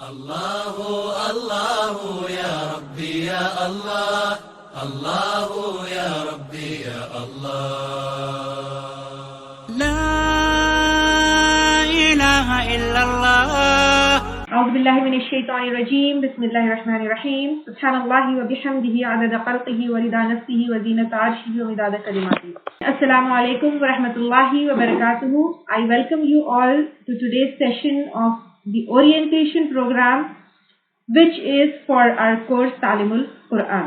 الله الله يا ربي يا الله الله يا ربي يا الله لا إله إلا الله أعوذ بالله من الشيطان الرجيم بسم الله الرحمن الرحيم سبحان الله وبحمده عدد خلقه ورضا نفسه وزينة عرشه ومداد كلماته. Assalamu alaikum wa rahmatullahi wa barakatuhu. I welcome you all to today's session of the orientation program which is for our course Talimul Quran.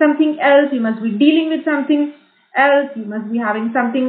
something else, you must be dealing with something else, you must be having something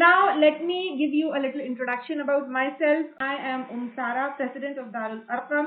Now let me give you a little introduction about myself. I am Sara, President of Darul Arqam.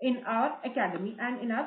in our academy and in our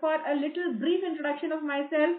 For a little brief introduction of myself,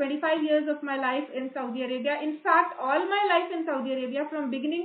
25 years of my life in Saudi Arabia. In fact, all my life in Saudi Arabia from beginning.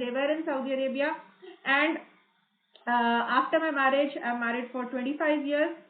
they were in Saudi Arabia and after my marriage I'm married for 25 years.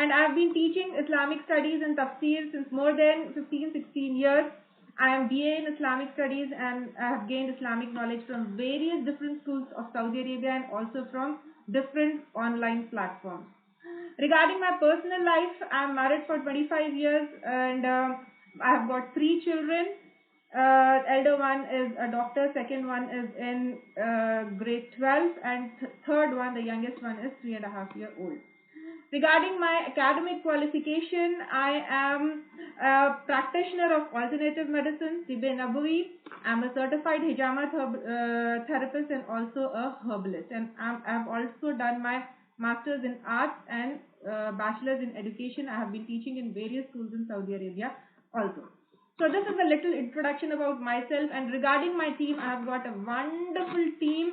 And I have been teaching Islamic studies and tafsir since more than 15-16 years. I am BA in Islamic studies and I have gained Islamic knowledge from various different schools of Saudi Arabia and also from different online platforms. Regarding my personal life, I am married for 25 years and I have got 3 children. Elder one is a doctor, second one is in grade 12 and third one, the youngest one, is 3.5 years old. Regarding my academic qualification, I am a practitioner of alternative medicine, Tibbe Nabawi. I am a certified hijama therapist and also a herbalist. And I have also done my master's in arts and bachelor's in education. I have been teaching in various schools in Saudi Arabia also. So this is a little introduction about myself. And regarding my team, I have got a wonderful team.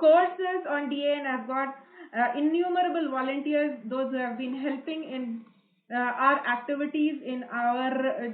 courses on DA and I've got innumerable volunteers, those who have been helping in our activities in our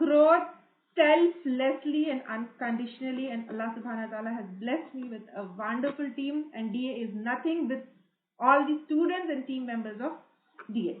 growth selflessly and unconditionally. And Allah subhanahu wa ta'ala has blessed me with a wonderful team and DA is nothing with all the students and team members of DA.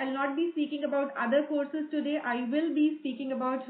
I'll not be speaking about other courses today. I will be speaking about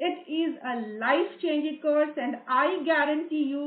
It is a life changing course and I guarantee you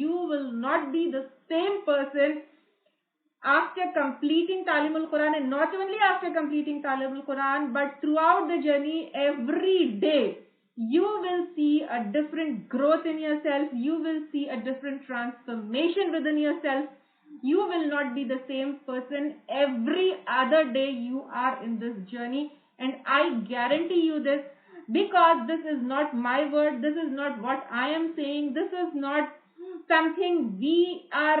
you will not be the same person after completing Talimul Quran, and not only after completing Talimul Quran, but throughout the journey, every day, you will see a different growth in yourself. You will see a different transformation within yourself. You will not be the same person every other day you are in this journey. And I guarantee you this because this is not my word. This is not what I am saying. This is not something we are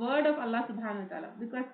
word of Allah subhanahu wa ta'ala because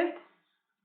is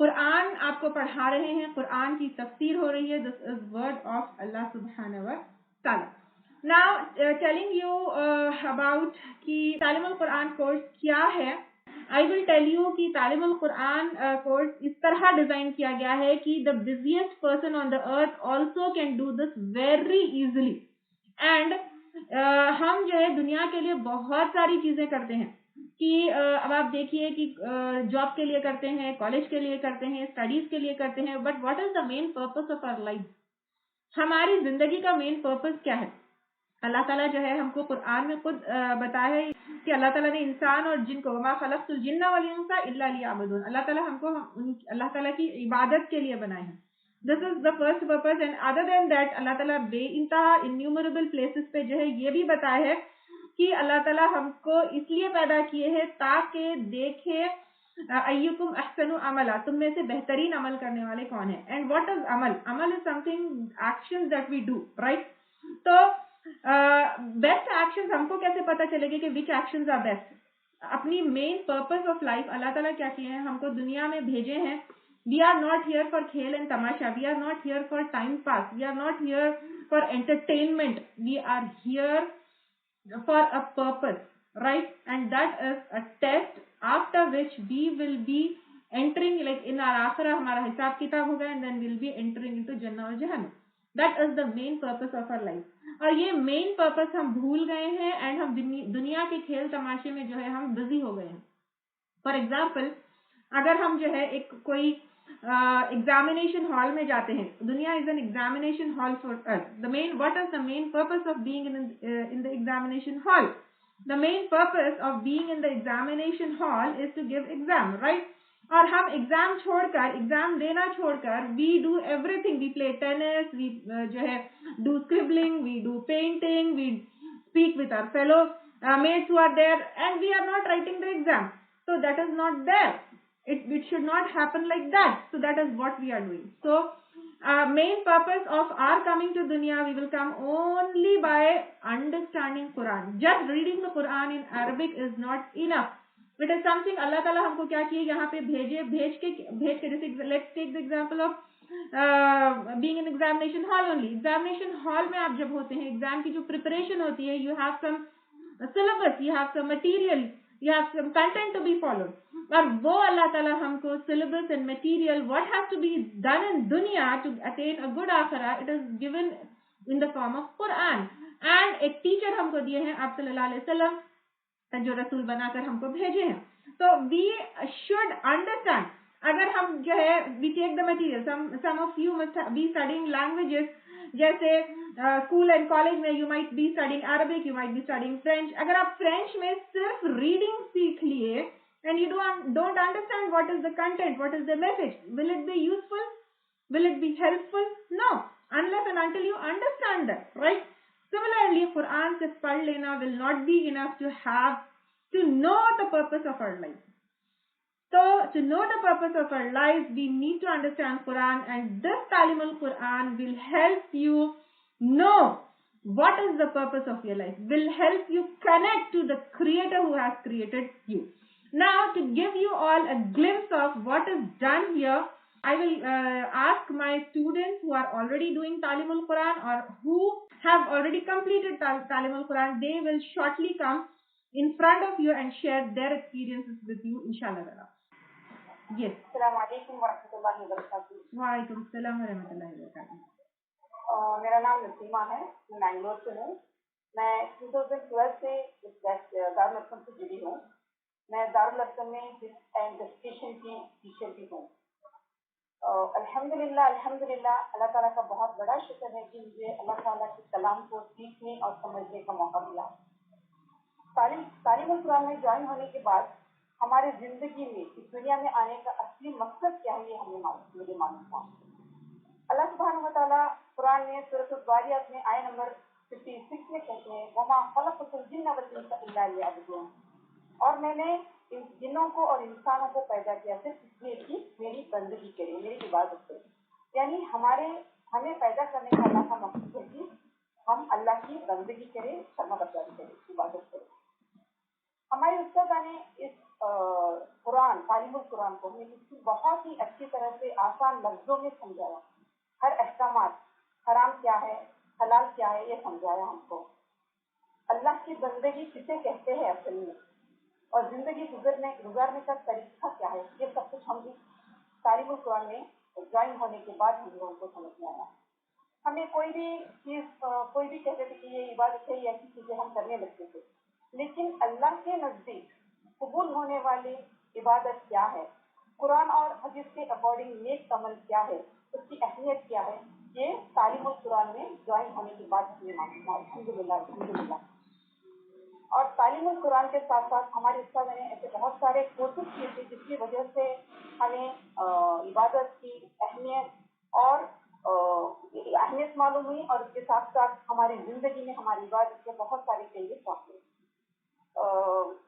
قرآن آپ کو پڑھا رہے ہیں, قرآن کی تفسیر ہو رہی ہے. دس از word of اللہ سبحانہ و تعالی. Now telling you about کہ تعلیم القرآن کورس کیا ہے. I will tell you کہ تعلیم القرآن کورس اس طرح ڈیزائن کیا گیا ہے کہ the busiest person on the earth also can do this very easily. And ہم جو ہے دنیا کے لیے بہت ساری چیزیں کرتے ہیں کہ اب آپ دیکھیے کہ جاب کے لیے کرتے ہیں, کالج کے لیے کرتے ہیں, اسٹڈیز کے لیے کرتے ہیں, but what is the main purpose of our life? ہماری زندگی کا مین پرپز کیا ہے؟ اللہ تعالیٰ جو ہے ہم کو قرآن میں خود بتایا ہے کہ اللہ تعالیٰ نے انسان اور جن کو وما خلقت الجن والانس الا لیعبدون, اللہ تعالیٰ ہم کو اللہ تعالیٰ کی عبادت کے لیے بنائے ہیں. This is the first purpose. And other than that Allah تعالیٰ بے انتہا انیومریبل پلیسز پہ جو ہے یہ بھی بتایا ہے کہ اللہ تعالیٰ ہم کو اس لیے پیدا کیے ہیں تاکہ دیکھے ایکم احسن عملا, تم میں سے بہترین عمل کرنے والے کون ہیں. And what is amal? Amal is something action that we do, right? تو بیسٹ ایکشن ہم کو کیسے پتا چلے گا کہ وچ ایکشنز آر بیسٹ؟ اپنی مین پرپز آف لائف اللہ تعالیٰ کیا کیے ہیں, ہم کو دنیا میں بھیجے ہیں. We are not here for کھیل اینڈ تماشا, we are not here for time pass, we are not here for entertainment, we are here for a purpose, right? And that is a test after which we will be entering, like in our akhirah hamara hisab kitab hoga, and then we'll be entering into Jannah or Jahannam. That is the main purpose of our life. اور یہ مین purpose ہم بھول گئے ہیں and ہم دنیا کے کھیل تماشے میں جو ہے ہم بزی ہو گئے ہیں. فار ایگزامپل اگر ہم جو ہے ایک کوئی ایگزامینیشن ہال میں جاتے ہیں, دنیا is an examination hall for us. The main, what is the main purpose of being in the examination hall? The main purpose of being in the examination hall is to give exam, right? اور ہم exam چھوڑ کر, exam دینا چھوڑ کر, we do everything. We play tennis, we جو ہے do scribbling, we do painting, we speak with our fellow mates who are there, and we are not writing the exam. So that is not there. It should not happen like that. So that is what we are doing. So main purpose of our coming to dunya, we will come only by understanding Quran. Just reading the Quran in Arabic is not enough. It is something اللہ تعالیٰ ہم کو کیا کیے, یہاں پہ بھیج کے جیسے let's take the example of being in examination hall only. Examination hall میں آپ جب ہوتے ہیں, ایگزام کی جو preparation ہوتی ہے, you have some syllabus, you have some material, you have some content to be followed. اور وہ اللہ تعالیٰ ہم کو syllabus and material what has to be done in dunya to attain a good akhirah, it is given in the form of Quran. And ایک teacher ہم کو دیے ہیں آپ صلی اللہ علیہ وسلم, جو رسول بنا کر ہم کو بھیجے ہیں. تو we should understand. اگر ہم جو ہے we take the material, some of you must be studying languages, جیسے اسکول اینڈ کالج میں you might be studying Arabic, you might be studying French. اگر آپ فرینچ میں صرف ریڈنگ سیکھ لیے and you don't understand what is the content, what is the message, will it be useful? Will it be helpful? No, unless and until you understand that, right? Similarly, Quran se padh lena will not be enough to know the purpose of our life. So, to know the purpose of our life, we need to understand Quran, and this Talim al-Quran will help you know what is the purpose of your life, will help you connect to the Creator who has created you. Now, to give you all a glimpse of what is done here, I will ask my students who are already doing Talim al-Quran or who have already completed Talim al-Quran, they will shortly come in front of you and share their experiences with you, inshallah. Yes. السلام علیکم ورحمۃ اللہ وبرکاتہ. وعلیکم السلام ورحمۃ اللہ وبرکاتہ. میرا نام نسیمہ ہے, میں بنگلور سے ہوں. میں 2012 سے دارالعلوم سے جڑی ہوں. میں دارالعلوم میں انویسٹیگیشن کی ٹیچر بھی ہوں. الحمدللہ اللہ تعالیٰ کا بہت بڑا شکر ہے کہ مجھے اللہ تعالیٰ کے کلام کو سیکھنے اور سمجھنے کا موقع ملا. تعلیم القرآن میں جوائن ہونے کے بعد ہمارے زندگی میں اس دنیا میں آنے کا اصلی مقصد کیا ہے یہ مجھے معلوم ہوا. اللہ سبحانہ و تعالیٰ قرآن میں سورۃ الذاریات میں آیت نمبر 56 میں کہتے ہیں وما خلقت الجن والانس الا لیعبدون, اور میں نے ان جنوں کو اور انسانوں کو پیدا کیا صرف اس لیے کہ میری بندگی کرے, میری عبادت کرے. یعنی ہمیں پیدا کرنے کا اللہ کا مقصد ہے کہ ہم اللہ کی بندگی کریں, فرما برداری کریں, عبادت کریں. ہمارے استاد نے اس قرآن تعلیم القرآن کو ہمیں بالکل بہت ہی اچھی طرح سے آسان لفظوں میں سمجھایا. ہر احکامات، حرام کیا ہے، حلال کیا ہے، یہ سمجھایا ہم کو. اللہ کی بندگی کسے کہتے ہیں اصل میں، اور زندگی گزارنے کا طریقہ کیا ہے، یہ سب کچھ ہم بھی تعلیم القرآن میں جوائن ہونے کے بعد ہم لوگوں کو سمجھ میں آیا. ہمیں کوئی بھی چیز کوئی بھی کہتے تھے کہ یہ عبادت ہے، یہ ایسی چیزیں ہم کرنے لگتے تھے، لیکن اللہ کے نزدیک قبول ہونے والی عبادت کیا ہے، قرآن اور حدیث کے اکارڈنگ نیک عمل کیا ہے، اس کی اہمیت کیا ہے، یہ تعلیم القرآن میں جوائن ہونے کے بعد ہمیں معلوم ہوا. الحمدللہ. اور تعلیم القرآن کے ساتھ ساتھ ہمارے استاد نے ایسے بہت سارے کورسز کیے تھے جس کی وجہ سے ہمیں عبادت کی اہمیت اور اہمیت معلوم ہوئی، اور اس کے ساتھ ساتھ ہماری زندگی میں ہماری عبادت کے بہت سارے چینجز ہوئے.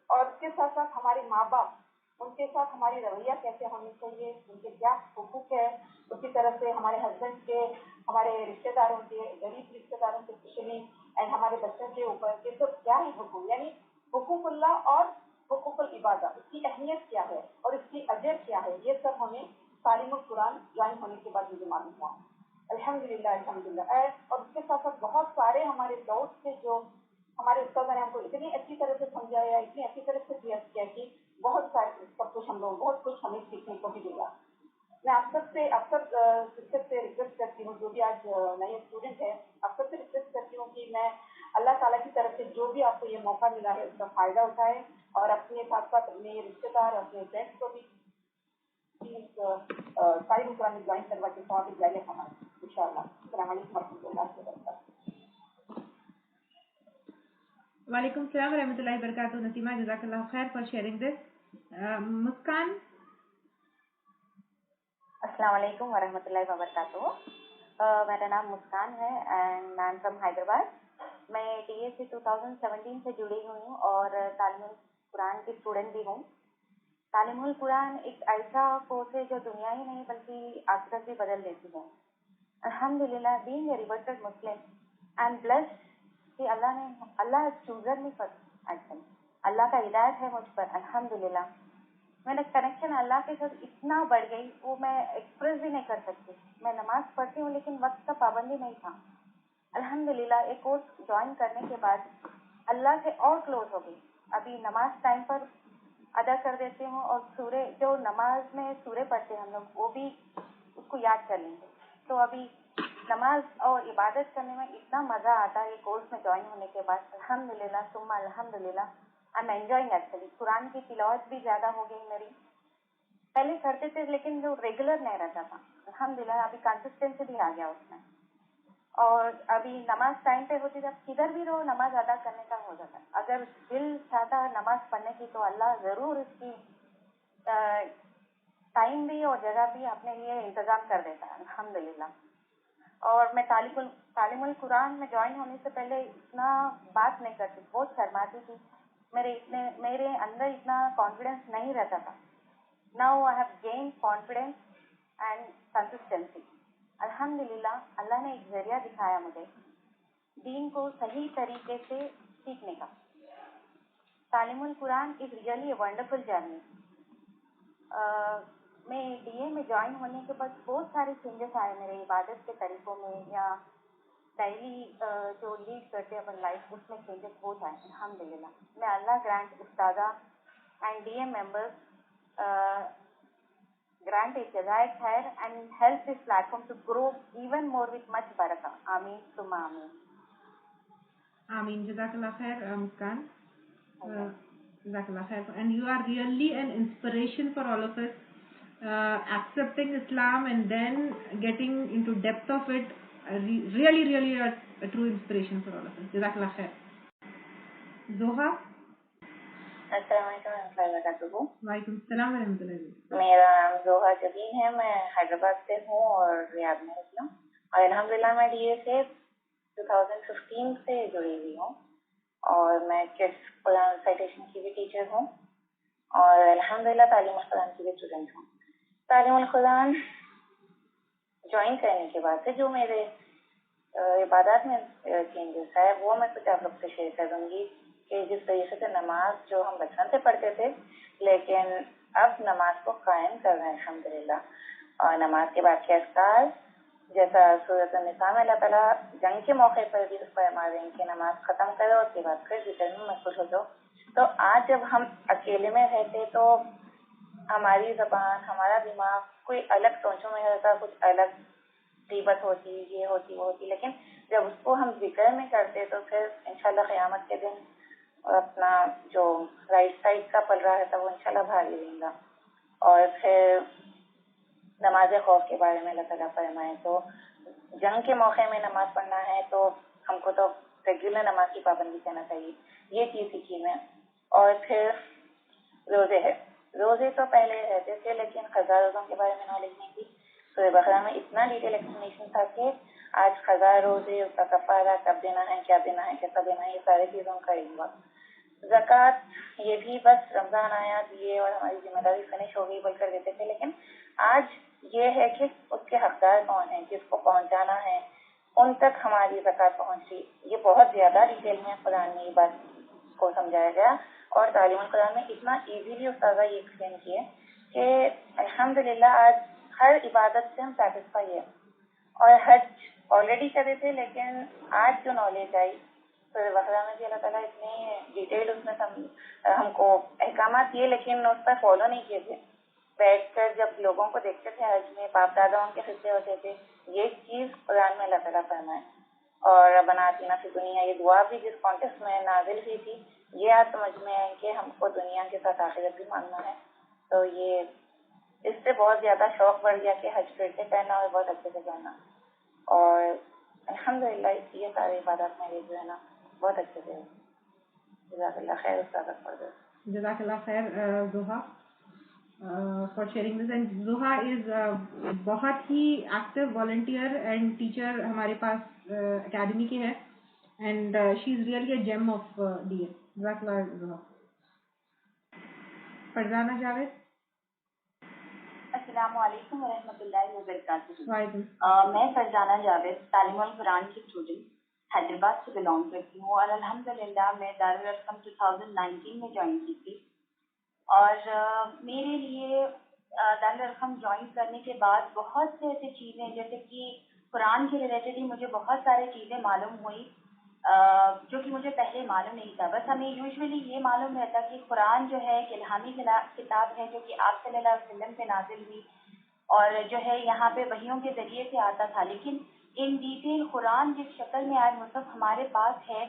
اور اس کے ساتھ ساتھ ہمارے ماں باپ، ان کے ساتھ ہماری رویہ کیسے ہونی چاہیے، ان کے کیا حقوق ہے، اسی طرح سے ہمارے ہسبینڈ کے، ہمارے رشتے داروں کے، غریب رشتے داروں کے اسپیشلی، اینڈ ہمارے بچوں کے اوپر یہ سب کیا ہے حقوق، یعنی حقوق اللہ اور حقوق العبادہ، اس کی اہمیت کیا ہے اور اس کی اجر کیا ہے، یہ سب ہمیں تعلیم القرآن جوائن ہونے کے بعد مجھے معلوم ہوا. الحمدللہ. اور اس کے ساتھ ساتھ بہت سارے ہمارے دوست تھے جو ہمارے استاد نے ہم کو اتنی اچھی طرح سے سمجھایا، اتنی اچھی طرح سے کیا کہ بہت سارے سب کچھ ہم لوگ بہت کچھ ہمیں سیکھنے کو بھی ملا. میں آپ سب سے ریکویسٹ کرتی ہوں، جو بھی آج نئے اسٹوڈنٹ ہے، آپ سب سے ریکویسٹ کرتی ہوں کہ میں اللہ تعالیٰ کی طرف سے جو بھی آپ کو یہ موقع ملا ہے اس کا فائدہ اٹھائیں، اور اپنے ساتھ ساتھ اپنے رشتے دار، اپنے فرینڈس کو بھی تعلیم القرآن میں جوائن کروا کے ثواب جاریہ کمائیں انشاءاللہ. السلام علیکم ورحمۃ اللہ وبرکاتہ. وعلیکم السلام ورحمۃ اللہ وبرکاتہ. نسیمہ, جزاک اللہ خیر فار شیئرنگ دس. مسکان. السلام علیکم ورحمۃ اللہ وبرکاتہ. میرا نام مسکان ہے and I am from Hyderabad. میں ڈی اے سی 2017 سے جڑی ہوئی ہوں اور تعلیم القرآن کی اسٹوڈنٹ بھی ہوں. تعلیم القرآن ایک ایسا کورس ہے جو دنیا ہی نہیں بلکہ آخرت بھی بدل دیتی ہے. الحمدللہ, being a reverted Muslim I am blessed کہ Allah chose me first. Actually Allah کا ہدایت ہے مجھ پر. الحمدللہ میرا کنیکشن اللہ کے ساتھ اتنا بڑھ گئی, وہ میں ایکسپریس بھی نہیں کر سکتی. میں نماز پڑھتی ہوں لیکن وقت کا پابندی نہیں تھا. الحمدللہ ایک کورس جوائن کرنے کے بعد اللہ سے اور کلوز ہو گئی. ابھی نماز ٹائم پر ادا کر دیتی ہوں, اور سورے جو نماز میں سورے پڑھتے ہیں ہم لوگ وہ بھی اس کو یاد کر لیں گے. تو ابھی نماز اور عبادت کرنے میں اتنا مزہ آتا ہے یہ کورس میں جوائن ہونے کے بعد. الحمدللہ ثم الحمدللہ آئی ایم انجوائنگ. ایکچولی قرآن کی تلاوت بھی زیادہ ہو گئی میری. پہلے کرتے تھے لیکن جو ریگولر نہیں رہتا تھا. الحمدللہ ابھی کنسسٹنسی بھی آ گیا اس میں. اور ابھی نماز ٹائم پہ ہوتی تھی, اب کدھر بھی رہو نماز ادا کرنے کا ہو جاتا ہے. اگر دل چاہتا ہے نماز پڑھنے کی تو اللہ ضرور اس کی ٹائم بھی اور جگہ بھی اپنے لیے انتظام کر دیتا ہے. الحمدللہ. اور میں تعلیم القرآن میں جوائن ہونے سے پہلے اتنا بات نہیں کرتی, بہت شرماتی تھی. میرے اندر اتنا کانفیڈینس نہیں رہتا تھا. Now I have gain confidence and consistency. الحمدللہ اللہ نے ایک ذریعہ دکھایا مجھے دین کو صحیح طریقے سے سیکھنے کا. تعلیم القرآن از ریئلی اے ونڈرفل جرنی. میں ڈی اے میں جوائن ہونے کے بعد بہت سارے چینجز آئے میرے عبادت کے طریقوں میں, یا ڈیلی جو لیڈ کرتے اپن لائف اس میں چینجز بہت آئے. الحمدللہ میں اللہ گرانٹ استادہ and D A members grant a jazaak khair and help this platform to grow even more with much barakah. Ameen summa ameen. Ameen. Jazakallah khair, Muskan. Jazakallah khair. And you are really an inspiration for all of us. Accepting Islam and then getting into depth of it, really a true inspiration for all of us. Jazakallah khair. Zoha. السلام علیکم ورحمۃ اللہ وبرکاتہ. وعلیکم السلام ورحمۃ اللہ وبرکاتہ. میرا نام زوہا جبین ہے, میں حیدرآباد سے ہوں اور ریاض میں رہتی ہوں. اور الحمدللہ میں ڈی اے سے 2015 سے جڑی ہوئی ہوں, اور میں کڈس قرآن سائٹیشن کی بھی ٹیچر ہوں, اور الحمدللہ تعلیم القرآن کی بھی اسٹوڈنٹ ہوں. تعلیم القرآن جوائن کرنے کے بعد سے جو میرے عبادات میں چینجز ہے وہ میں کچھ آپ لوگ سے شیئر کر دوں گی. کہ جس طریقے سے نماز جو ہم بچپن سے پڑھتے تھے لیکن اب نماز کو قائم کر رہے ہیں الحمدللہ. اور نماز کے بعد کے اذکار جیسا سورۃ النساء میں اللہ تعالیٰ جنگ کے موقع پر بھی فرما رہے ہیں کہ نماز ختم کرو اس کے بعد پھر ذکر میں مشغول ہو جاؤ. تو آج جب ہم اکیلے میں رہتے تو ہماری زبان ہمارا دماغ کوئی الگ سوچوں میں رہتا, کچھ الگ غیبت ہوتی, یہ ہوتی وہ ہوتی, لیکن جب اس کو ہم ذکر میں کرتے تو پھر انشاءاللہ قیامت کے دن اپنا جو رائٹ سائڈ کا پلڑا رہتا وہ انشاءاللہ بھاری رہے گا. اور پھر نماز خوف کے بارے میں اللہ تعالیٰ فرمائے تو جنگ کے موقع میں نماز پڑھنا ہے تو ہم کو تو ریگولر نماز کی پابندی کرنا چاہیے, یہ چیز سیکھی میں. اور پھر روزے ہے, روزے تو پہلے رہتے تھے لیکن قضا روزوں کے بارے میں نالج نہیں تھی. سورہ بقرہ میں اتنا ڈیٹیل ایکسپلینیشن تھا کہ آج قضا روزے, اس کا کفارہ کب دینا ہے, کیا دینا ہے, کیسا دینا ہے, یہ ساری چیزوں کا علم ہوا. زکوٰۃ یہ بھی بس رمضان آیا دیے اور ہماری ذمہ داری فنش ہو گئی بول کر دیتے تھے, لیکن آج یہ ہے کہ اس کے حقدار کون ہیں, جس کو پہنچانا ہے ان تک ہماری زکوٰۃ پہنچ رہی. یہ بہت زیادہ ڈیٹیل میں قرآن میں یہ بات کو سمجھایا گیا اور تعلیم القرآن میں اتنا ایزیلی استاذہ یہ ایکسپلین کیے کہ الحمدللہ آج ہر عبادت سے ہم سیٹسفائی ہیں. اور حج آلریڈی کرے تھے لیکن آج جو نالج آئی سورہ بقرہ میں بھی اللہ تعالیٰ اتنے ڈیٹیل اس میں ہم کو احکامات دیے لیکن اس پر فالو نہیں کیے تھے. بیٹھ کر جب لوگوں کو دیکھتے تھے حج میں باپ داداؤں کے خطے ہوتے تھے, یہ چیز قرآن میں اللہ تعالیٰ فرمائے. اور ربنا آتنا فی الدنیا, یہ دعا بھی جس کانٹیکسٹ میں نازل ہوئی تھی یہ آج سمجھ میں ہے کہ ہم کو دنیا کے ساتھ آخرت بھی ماننا ہے. تو یہ اس سے بہت زیادہ شوق بڑھ گیا کہ حج پھر سے کرنا اور بہت اچھے سے کرنا. اور الحمدللہ یہ ساری عبادات میرے جو ہے نا بہت اچھے سے. جزاک اللہ خیر استاد فرض. جزاک اللہ خیر Zoha for sharing this. And Zoha is بہت ہی ایکٹیو والنٹیئر اینڈ ٹیچر ہمارے پاس اکیڈمی کے ہے, and she is really a gem of D A. جزاک اللہ زوہا. فرزانہ جاوید. السلام علیکم ورحمۃ اللہ وبرکاتہ. وعلیکم. میں فرزانہ جاوید تعلیم القرآن کی اسٹوڈنٹ حیدرآباد سے بلانگ کرتی ہوں اور الحمدللہ میں دارالارقم 2019 میں جوائن کی تھی. اور میرے لیے دارالارقم جوائن کرنے کے بعد بہت سے ایسی چیزیں جیسے کہ قرآن کے ریلیٹڈ ہی مجھے بہت ساری چیزیں معلوم ہوئی جو کہ مجھے پہلے معلوم نہیں تھا. بس ہمیں یوزولی یہ معلوم رہتا کہ قرآن جو ہے ایک الہامی کتاب ہے جو کہ آپ صلی اللہ علیہ وسلم پہ نازل ہوئی اور جو ہے یہاں پہ وحیوں کے ذریعے سے آتا تھا. لیکن ان ڈیٹیل قرآن جس شکل میں آج مصحف ہمارے پاس ہے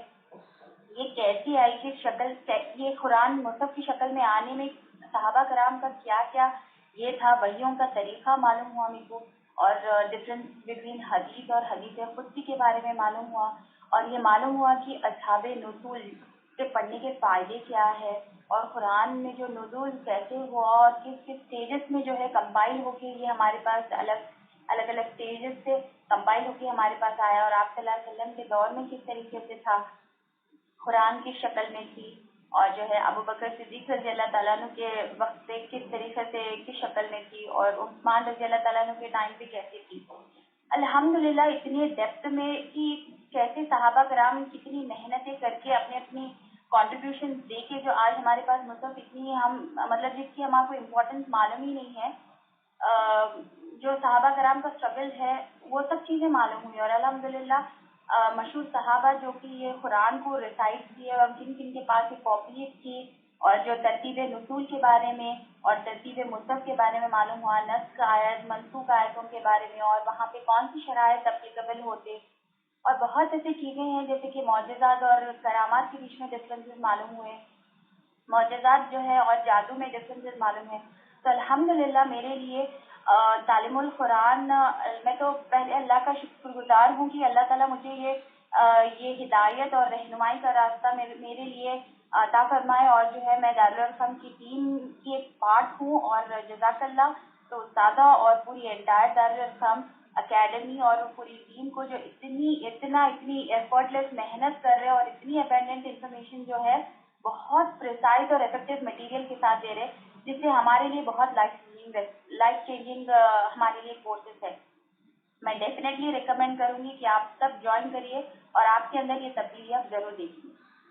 یہ کیسی آئی, کس شکل, یہ قرآن مصحف کی شکل میں آنے میں صحابہ کرام کا کیا کیا یہ تھا, وحیوں کا طریقہ معلوم ہوا میرے کو, اور ڈفرینس بٹوین حدیث اور حدیث قدسی کے بارے میں معلوم ہوا. اور یہ معلوم ہوا کہ اصحاب نزول کے پڑھنے کے فائدے کیا ہے اور قرآن میں جو نزول کیسے ہوا اور کس کس اسٹیجز میں جو ہے کمپائل ہو کے یہ ہمارے پاس الگ الگ اسٹیجز سے کمپائل ہو کے ہمارے پاس آیا, اور آپ صلی اللہ علیہ وسلم کے دور میں کس طریقے سے تھا, قرآن کی شکل میں تھی, اور جو ہے ابو بکر صدیق رضی اللہ تعالیٰ عنہ کے وقت پہ کس طریقے سے کس شکل میں تھی, اور عثمان رضی اللہ تعالیٰ عنہ کے ٹائم پہ کیسی تھی. الحمدللہ اتنی ڈیپتھ میں کہ کیسے صحابہ کرام کتنی محنتیں کر کے اپنی کنٹریبیوشن دے کے جو آج ہمارے پاس مصحف اتنی ہم مطلب جس کی ہمارے کو امپورٹنس معلوم ہی نہیں ہے, جو صحابہ کرام کا اسٹرگل ہے وہ سب چیزیں معلوم ہوئی. اور الحمدللہ مشہور صحابہ جو کہ یہ قرآن کو ریسائٹ کیے اور جن جن کے پاس یہ کاپیز تھی, اور جو ترتیب نزول کے بارے میں اور ترتیب مصحف کے بارے میں معلوم ہوا, نسخ آیت منسوخ آیتوں کے بارے میں اور وہاں پہ کون سی شرائط اپلیکیبل ہوتے, اور بہت ایسی چیزیں ہیں جیسے کہ معجزات اور کرامات کے بیچ میں ڈفرینسز معلوم ہوئے, معجزات جو ہے اور جادو میں ڈفرینسز معلوم ہے. تو الحمدللہ میرے لیے تعلیم القرآن, میں تو پہلے اللہ کا شکر گزار ہوں کہ اللہ تعالیٰ مجھے یہ ہدایت اور رہنمائی کا راستہ میرے لیے عطا فرمائے, اور جو ہے میں دارالارقم کی ٹیم کی ایک پارٹ ہوں. اور جزاک اللہ تو استادہ اور پوری انٹائر دارالارقم اکیڈمی اور پوری ٹیم کو جو اتنی ایفرٹ لیس محنت کر رہے اور اتنی ابینڈنٹ انفارمیشن جو ہے بہت پریسائز اور افیکٹو مٹیریل کے ساتھ دے رہے, جس سے ہمارے لیے بہت لائف چینجنگ ہمارے لیے کورسز ہے. میں ڈیفینیٹلی ریکمینڈ کروں گی کہ آپ سب جوائن کریے اور آپ کے اندر یہ تبدیلی آپ ضرور دیکھیے.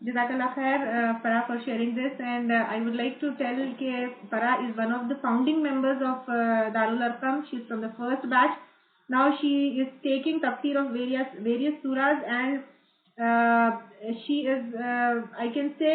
Jazakallah khair, Farah, for sharing this, and I would like to tell that Farah is one of the founding members of Darul Arqam. She is from the first batch. Now she is taking tafsir of various surahs, and she is, I can say,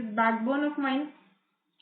is backbone of mine.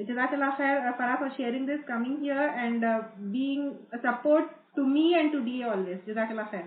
Jazakallah khair, Farah, for sharing this, coming here and being a support to me and to DA always. Jazakallah khair.